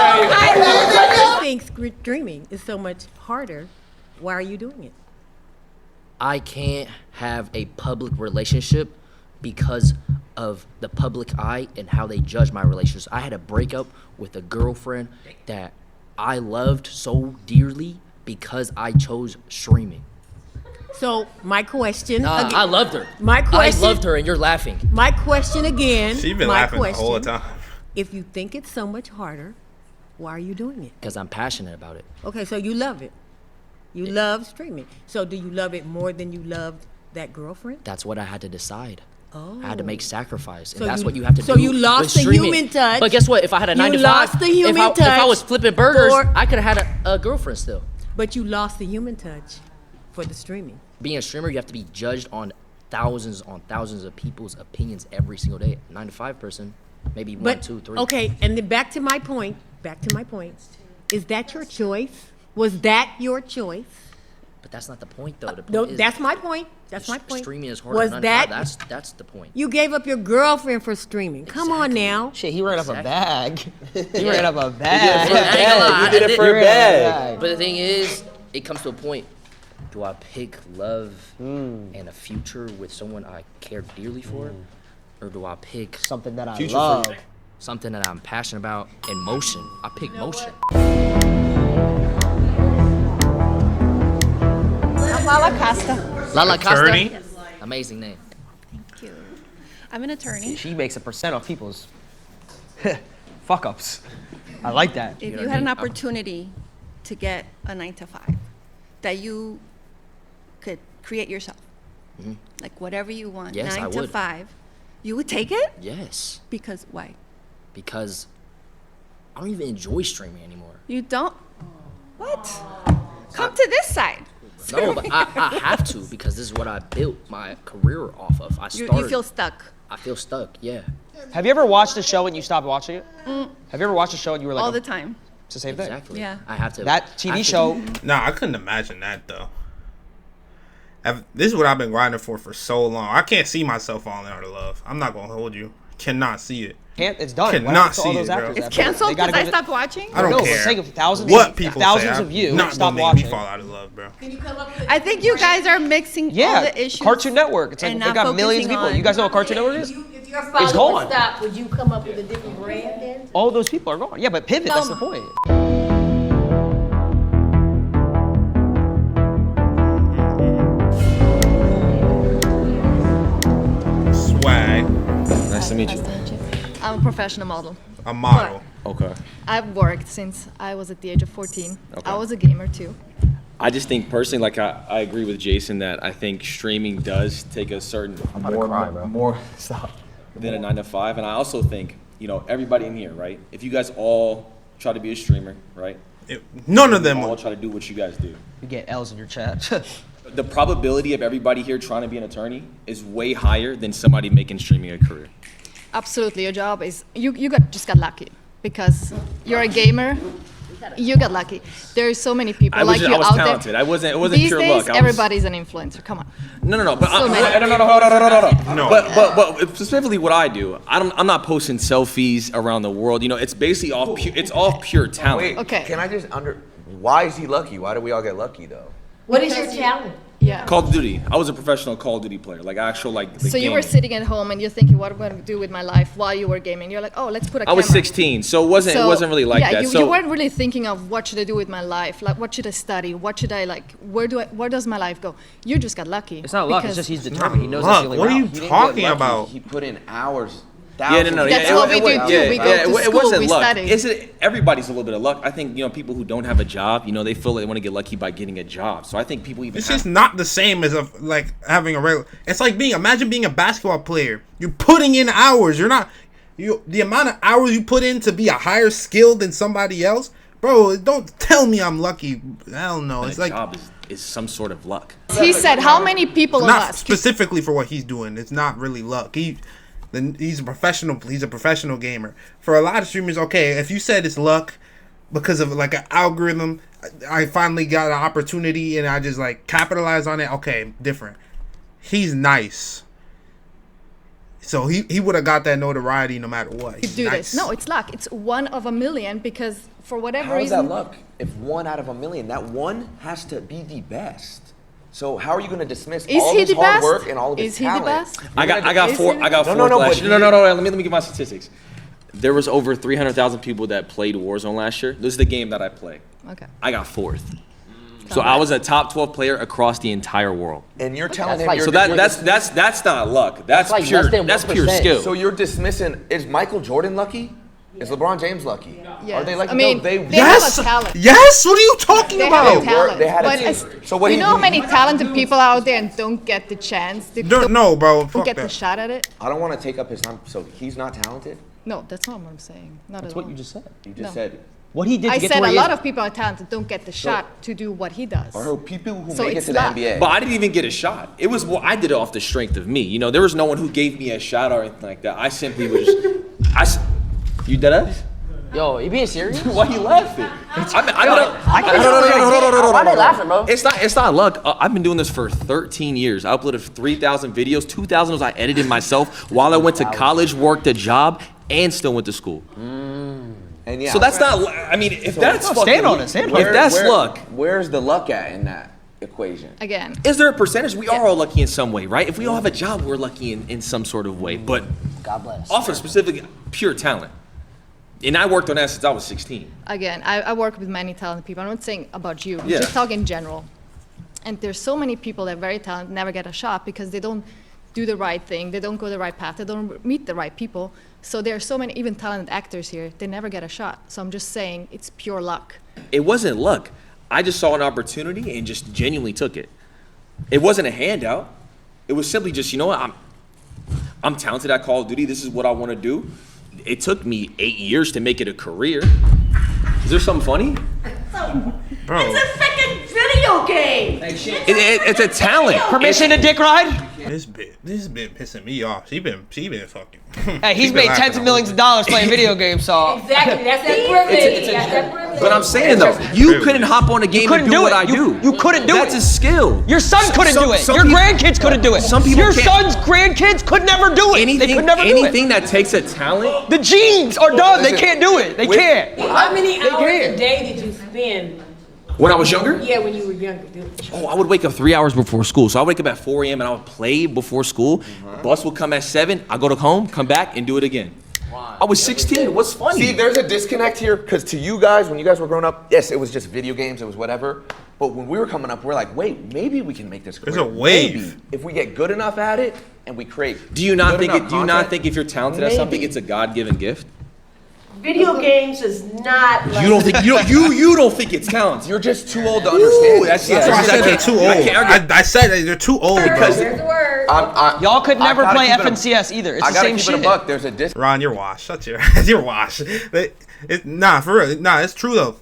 I think dreaming is so much harder. Why are you doing it? I can't have a public relationship because of the public eye and how they judge my relationships. I had a breakup with a girlfriend that I loved so dearly because I chose streaming. So my question. again, I loved her. My question. I loved her, and you're laughing. My question again. She's been my laughing question, the whole time. If you think it's so much harder, why are you doing it? Because I'm passionate about it. Okay, so you love it. You love streaming. So do you love it more than you loved that girlfriend? That's what I had to decide. Oh. I had to make sacrifice, and So that's you- what you have to so do. you lost with the streaming. human touch. But guess what? If I had a 9 to 5, lost the human if I touch was flipping burgers, for- I could have had a girlfriend still. But you lost the human touch for the streaming. Being a streamer, you have to be judged on thousands of people's opinions every single day. 9 to 5 person, maybe one, But two, three. okay, and then back to my point. Is that your choice? Was that your choice? But that's not the point, though. The point No, is that's my point. That's my point. streaming is harder Was than 9 to that 5. That's the point. you gave up your girlfriend for streaming? Come on now. Shit, he ran up a bag. He Yeah. ran up a I bag. ain't gonna lie, He did it for a bag. But the thing is, it comes to a point. Do I pick love and a future with someone I care dearly for? Or do I pick something that I future love? For, something that I'm passionate about, and motion. I pick motion. I'm Lala Costa. Lala Costa? Attorney? Amazing name. Thank you. I'm an attorney. She makes a percent off people's fuck ups. I like that. If you had an opportunity to get a 9 to 5 that you could create yourself, like whatever you want, Yes, 9 I to would. 5, you would take it? Yes. Because why? Because I don't even enjoy streaming anymore. You don't? What? Come to this side. No, but I have to because this is what I built my career off of. You started. feel stuck. I feel stuck. Yeah. Have you ever watched a show and you stopped watching it? Have you ever watched a show and you were like, All the time. it's the same thing? Exactly. Yeah. I have to. That TV show. Nah, I couldn't imagine that though. This is what I've been grinding for so long. I can't see myself falling out of love. I'm not gonna hold you. Cannot see it. It's done. What Cannot happened to all see those it, bro. actors It's after? canceled They gotta because I go to- stopped watching? I don't No, care it's like thousands of of you not stop gonna make watching. me fall out of love, bro. I think you guys are mixing all Yeah, the issues. Cartoon Network. It's like and they not got millions of focusing people. on- You guys know what Cartoon Network is? If your It's father gone. would stop, would you come up with a different brand then? All those people are gone. Yeah, but pivot. That's the point. Swag. Nice to meet you. I'm a professional model. A model. Okay. I've worked since I was at the age of 14. Okay. I was a gamer too. I just think personally, like I agree with Jason that I think streaming does take a certain more than a 9 to 5, and I also think everybody in here, right? If you guys all try to be a streamer, right? None of them all would. try to do what you guys do. You get L's in your chat. The probability of everybody here trying to be an attorney is way higher than somebody making streaming a career. Absolutely, your job is you just got lucky because you're a gamer. You got lucky. There's so many people I was like you was out talented. there. It wasn't These pure days, luck. everybody's an influencer. Come on. No. But So many. No. But specifically, what I do, I'm not posting selfies around the world. It's basically all pure talent. Wait, okay. Can I just why is he lucky? Why do we all get lucky though? What is your talent? Yeah. Call of Duty. I was a professional Call of Duty player, like actual like. So you were sitting at home and you're thinking, what am I going to do with my life while you were gaming? You're like, oh, let's put a camera. I was 16, so it wasn't really like that. You weren't really thinking of what should I do with my life, like what should I study, what should I like, where does my life go? You just got lucky. It's not luck. It's just he's determined. He knows luck. that's the only What are you route. talking about? He put in hours. Yeah, no. That's what we do too. We go to it school, wasn't we luck. study. Everybody's a little bit of luck. I think people who don't have a job, they feel like they want to get lucky by getting a job. So I think people even. It's just not the same as having a regular. It's like imagine being a basketball player. You're putting in hours. You're not. The amount of hours you put in to be a higher skill than somebody else, bro. Don't tell me I'm lucky. Hell no. It's a like job is some sort of luck. He said, how many people of not us? specifically for what he's doing. It's not really luck. He's a professional. He's a professional gamer. For a lot of streamers, okay, if you said it's luck because of like an algorithm, I finally got an opportunity and I just capitalized on it. Okay, different. He's nice, so he would have got that notoriety no matter what. You do this. No, it's luck. It's 1 of a million because for whatever How is reason. that luck? If 1 out of a million, that one has to be the best. So how are you going to dismiss all his hard work and all of his talent? Is he the best? I got four. No. Let me give my statistics. There was over 300,000 people that played Warzone last year. This is the game that I play. Okay. I got 4th. So I was a top 12 player across the entire world. And you're telling him so that's not luck. That's like pure. less than That's 1%. pure skill. So you're dismissing. Is Michael Jordan lucky? Is LeBron James lucky? Yes. Are they lucky? I mean, No, they yes, have a talent. yes. What are you talking They about? have a talent. They had a But team. as- So what you he know how do- many talented people out there and don't get the chance? They No, bro. don't Fuck get the that. shot at it? I don't want to take up his time. So he's not talented? No, that's not what I'm saying. Not That's at what all. you just said. You just No. said. What he did to I get said to where a he lot is. of people are talented, don't get the shot to do what he does. Or people who So make it it's to the luck. NBA. But I didn't even get a shot. It was I did it off the strength of me. There was no one who gave me a shot or anything like that. I simply was. You dead ass? Yo, you being serious? Why you laughing? Why are they laughing, bro? It's not luck. I've been doing this for 13 years. I uploaded 3,000 videos. 2,000 was I edited myself while I went to college, worked a job, and still went to school. And yeah, So that's not. I mean, if that's fucking, stand on it, stand on it. if that's luck, Where's the luck at in that equation? Again, is there a percentage? We are all lucky in some way, right? If we all have a job, we're lucky in some sort of way. But God bless. off of specific pure talent. And I worked on that since I was 16. Again, I work with many talented people. I'm not saying about you. Yeah. Just talk in general. And there's so many people that are very talented, never get a shot because they don't do the right thing. They don't go the right path. They don't meet the right people. So there are so many even talented actors here. They never get a shot. So I'm just saying it's pure luck. It wasn't luck. I just saw an opportunity and just genuinely took it. It wasn't a handout. It was simply just, you know what, I'm talented at Call of Duty. This is what I want to do. It took me 8 years to make it a career. Is there something funny? Bro. It's a freaking video game. It's a talent. Permission to dick ride? This been pissing me off. She been fucking. Hey, he's made tens of millions of dollars playing video games, so. Exactly, that's that privilege. That's that privilege. But I'm saying though, you couldn't hop on a game and do what I do. You couldn't do it. That's a skill. Your son couldn't do it. Your grandkids couldn't do it. Some people Your can't. son's grandkids could never do it. They could never do it. Anything that takes a talent. The genes are done. They can't do it. They can't. How many hours a day did you spend? When I was younger? Yeah, when you were younger. Oh, I would wake up 3 hours before school. So I would wake up at 4 a.m. and I would play before school. Bus would come at 7. I go to home, come back, and do it again. I was 16. What's funny? See, there's a disconnect here because to you guys, when you guys were growing up, yes, it was just video games, it was whatever. But when we were coming up, we're like, wait, maybe we can make this career. There's a wave. Maybe, if we get good enough at it and we create. Do you not good think? enough Do you not content, think if you're talented at something, it's a God-given gift? Video games is not like You don't think you don't think it's talent? You're just too old to understand. That's why I said they're too old. I said they're too old, bro. Y'all could never gotta play keep it a- FNCS either. It's I the gotta same keep shit. it a buck. There's a Ron, you're washed. Shut you're washed. Nah, for real. Nah, it's true though.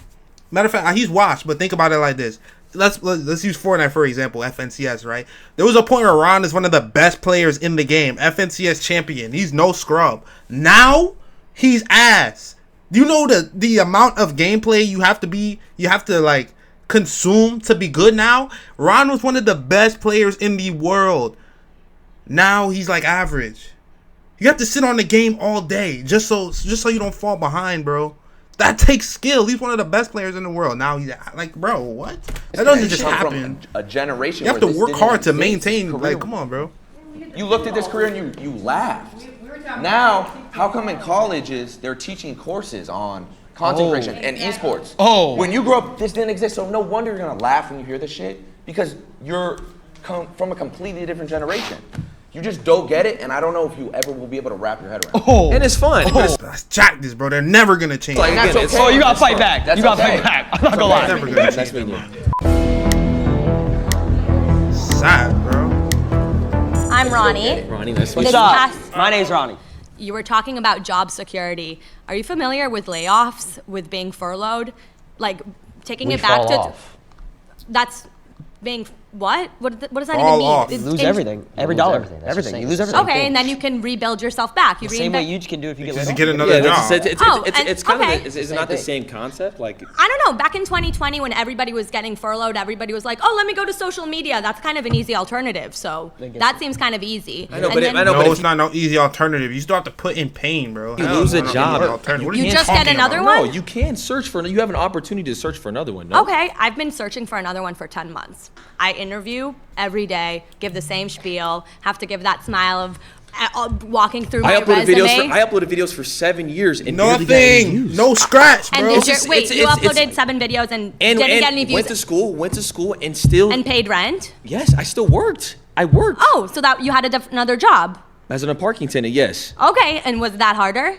Matter of fact, he's washed. But think about it like this. Let's use Fortnite for example. FNCS, right? There was a point where Ron is one of the best players in the game. FNCS champion. He's no scrub. Now he's ass. Do you know the amount of gameplay you have to like consume to be good now? Ron was one of the best players in the world. Now he's like average. You have to sit on the game all day just so you don't fall behind, bro. That takes skill. He's one of the best players in the world. Now he's like, bro, what? That doesn't just happen. A generation. You have to where this work didn't hard to exist. maintain. Career. Like, come on, bro. You looked at this career and you laughed. Now, how come in colleges they're teaching courses on content creation and esports? Oh. When you grew up, this didn't exist, so no wonder you're gonna laugh when you hear this shit because you're from a completely different generation. You just don't get it, and I don't know if you ever will be able to wrap your head around it. Oh. And it's fun. Let's jack this, bro. They're never gonna change. Like, that's okay. Oh, you gotta fight fine. back. That's You gotta okay. fight back. I'm not gonna lie. Never gonna change, bro. Sad, bro. I'm Ronnie. Ronnie, nice to meet This you. past- My name's Ronnie. You were talking about job security. Are you familiar with layoffs, with being furloughed? Like taking it back to that's being what? What does that even mean? off. You It's lose in- everything. Every dollar. Everything. You lose everything. Okay, and then you can rebuild yourself back. You The same way reinvent. you can do if you get Just laid get off. another job. It's kind okay. of is it not the same concept? Like I don't know. Back in 2020, when everybody was getting furloughed, everybody was like, "Oh, let me go to social media." That's kind of an easy alternative. So that seems kind of easy. I know, And but then- No, it's not no easy alternative. You still have to put in pain, bro. you Hell, lose a no, job. alternative. What are You just get talking another about? one? No, you can search for. You have an opportunity to search for another one. No? Okay, I've been searching for another one for 10 months. I interview every day, give the same spiel, have to give that smile of walking through my I uploaded resume. videos for 7 years and barely got any Nothing. views. No scratch, And bro. did you, It's- wait, it's- you it's- uploaded 7 videos and, and didn't get any views went to school and still and paid rent? Yes, I still worked. I worked Oh, so that you had another job. as a parking attendant. Yes. Okay, and was that harder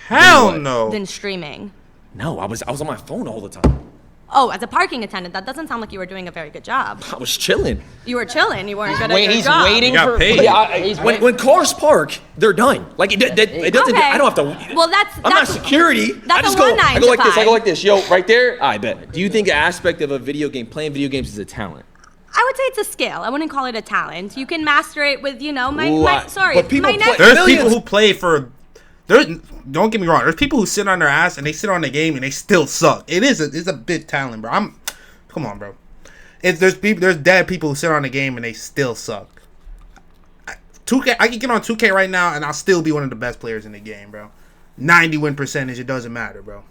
Hell no. than streaming? No, I was on my phone all the time. Oh, as a parking attendant, that doesn't sound like you were doing a very good job. I was chilling. You were chilling. You weren't good Wait, at your he's job. waiting You got for. paid. Yeah, When cars park, they're done. Like it doesn't. Okay. I don't have to. Well, that's I'm not security. that's I just a go. one 9 I go to like this. I 5. go like this. Yo, right there. I bet. Do you think an aspect of a video game, playing video games, is a talent? I would say it's a skill. I wouldn't call it a talent. You can master it with, Ooh, my but people my play- next. There's Millions. people who play for. Don't get me wrong. There's people who sit on their ass and they sit on the game and they still suck. It's a big talent, bro. Come on, bro. There's dead people who sit on the game and they still suck. 2K, I can get on 2K right now and I'll still be one of the best players in the game, bro. 90 win percentage, it doesn't matter, bro.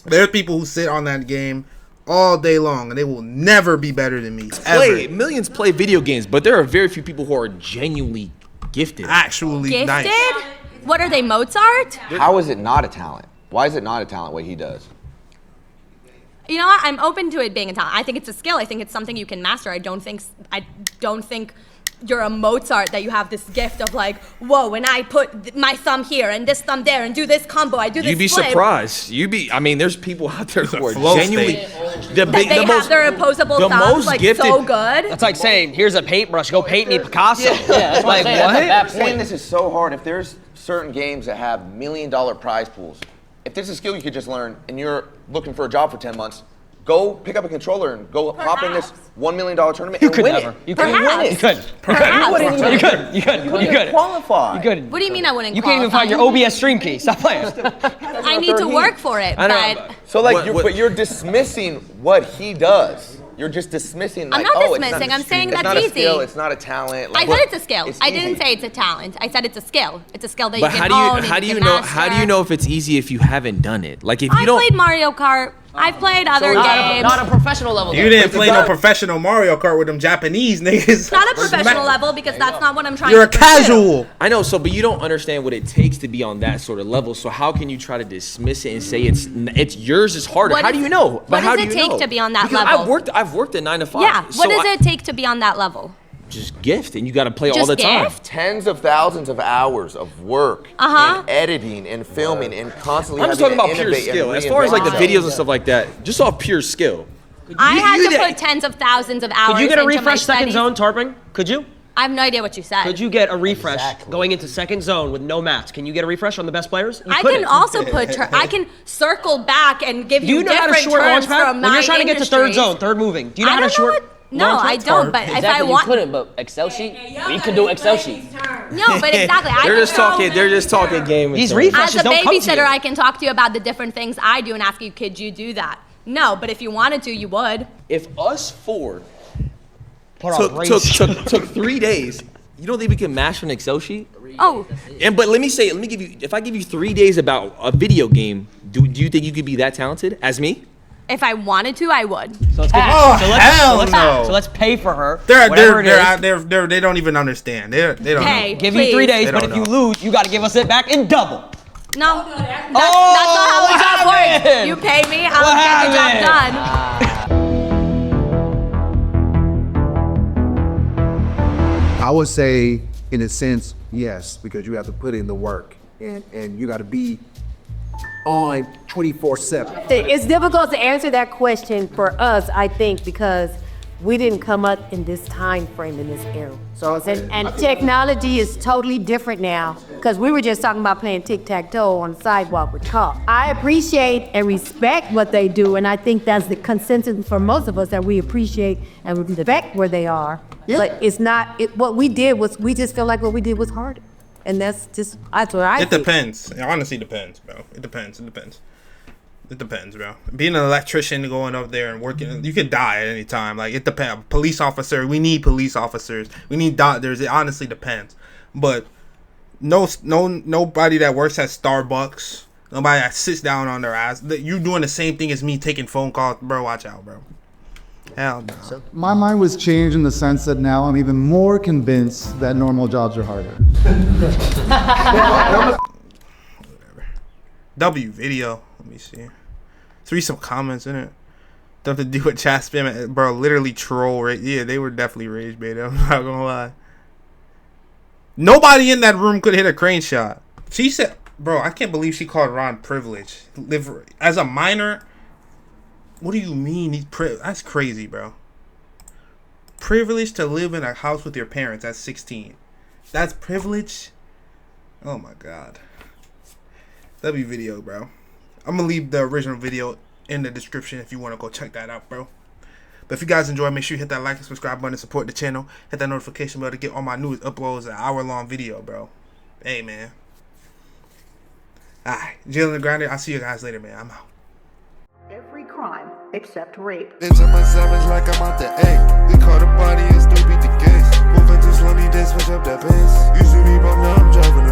There's people who sit on that game all day long and they will never be better than me. Ever. Millions play video games, but there are very few people who are genuinely gifted. Actually Gifted? nice. What are they, Mozart? How is it not a talent? Why is it not a talent what he does? You know what? I'm open to it being a talent. I think it's a skill. I think it's something you can master. I don't think you're a Mozart, that you have this gift of like, whoa, when I put my thumb here and this thumb there and do this combo, I do this You'd be flip. surprised. I mean, there's people out there who are genuinely They have their opposable thumbs like so good. That's like saying, here's a paintbrush, go paint me Picasso. Yeah, that's like, what I'm saying. what? Saying this is so hard. If there's certain games that have $1 million prize pools, if there's a skill you could just learn and you're looking for a job for 10 months, go pick up a controller and go hop in this $1 million tournament and win it. You couldn't win it. You couldn't. You couldn't You couldn't qualify. You couldn't. What do you mean I wouldn't You can't even find your OBS stream key. Stop playing. I need to work for it, but So like, but you're dismissing what he does. You're just dismissing. Like, I'm not oh, dismissing. I'm saying it's that's not a easy. skill. It's not a talent. I Like, said it's a skill. it's I didn't easy. say it's a talent. I said it's a skill. It's a skill that But you can how own. do you and know? master. How do you know if it's easy if you haven't done it? Like if you I don't. played Mario Kart. I've played other games. Not a professional level. You didn't play no professional Mario Kart with them Japanese niggas. Not a professional level because that's not what I'm trying You're a to pursue. casual. I know, but you don't understand what it takes to be on that sort of level. So how can you try to dismiss it and say it's yours is harder? What How does- do you know? what But how does do it you take know? to be on that Because level? I've worked at 9 to 5. Yeah. So What does it take to be on that level? Just gift, and you got to play all Just the time. gift? Tens of thousands of hours of work Uh-huh. and editing and filming and constantly I'm just talking having about to pure innovate and skill. As far as like the reinvent videos and stuff like that, just off pure skill. I had to put tens of thousands of hours Could you get a into my refresh second studies. zone, Tarping? Could you? I have no idea what you said. Could you get a refresh going into second zone with no mats? Can you get a refresh on the best players? You I couldn't. can also put. I can circle back and give Do you you know how to different short terms launch pad? from When you're my trying to get to third industries. zone, third moving. Do you know I how to don't know short? what- No, launch I pads? don't. But if I Exactly, want, you couldn't, but Excel sheet, you can do Excel sheet. no, but exactly. I They're can just talking. They're just talking game. These terms. refreshes As a don't come to babysitter, you. I can talk to you about the different things I do and ask you, could you do that? No, but if you wanted to, you would. If us four Put on took 3 days, you don't think we can master an Excel sheet? Oh, But let me give you. If I give you 3 days about a video game, do you think you could be that talented as me? if I wanted to, I would. So let's get, Oh, so let's, hell so let's, no. So let's pay for her. They're whatever it is. they don't even understand. They don't Hey, know. Give you 3 days, They but don't if you know. lose, you got to give us it back in double. No, that's not Oh, how the job what works. happened? You pay me, What I'll get the job happened? done. I would say, in a sense, yes, because you have to put in the work and you got to be on 24/7. It's difficult to answer that question for us, I think, because we didn't come up in this time frame, in this era. And technology is totally different now, because we were just talking about playing tic-tac-toe on the sidewalk with chalk. I appreciate and respect what they do, and I think that's the consensus for most of us, that we appreciate and respect where they are. Yeah. But it's not, what we did was, we just feel like what we did was harder. And that's what I It think. depends. It honestly depends, bro. It depends. It depends, bro. Being an electrician, going up there and working, you could die at any time. Like, it depends. Police officer, we need police officers. We need doctors. It honestly depends. But nobody that works at Starbucks, nobody that sits down on their ass, you doing the same thing as me taking phone calls, bro. Watch out, bro. Hell no. My mind was changed in the sense that now I'm even more convinced that normal jobs are harder. W video. Let me see. Read some comments in it. Stuff to do with chat spam, bro. Literally troll, right? Yeah, they were definitely rage bait. I'm not gonna lie. Nobody in that room could hit a crane shot. She said, bro, I can't believe she called Ron privileged. Live as a minor. What do you mean? That's crazy, bro. Privileged to live in a house with your parents at 16. That's privilege. Oh my god. W video, bro. I'm gonna leave the original video in the description if you want to go check that out, bro. But if you guys enjoy, make sure you hit that like and subscribe button to support the channel. Hit that notification bell to get all my newest uploads, an hour-long video, bro. Hey, man. Alright, Jalen the Grinder. I'll see you guys later, man. I'm out. Every crime except rape. Into my savage like I'm out the A. We caught a body and still beat the case. Moving to slowly, they switch up that pace. Used to be bummed, now I'm driving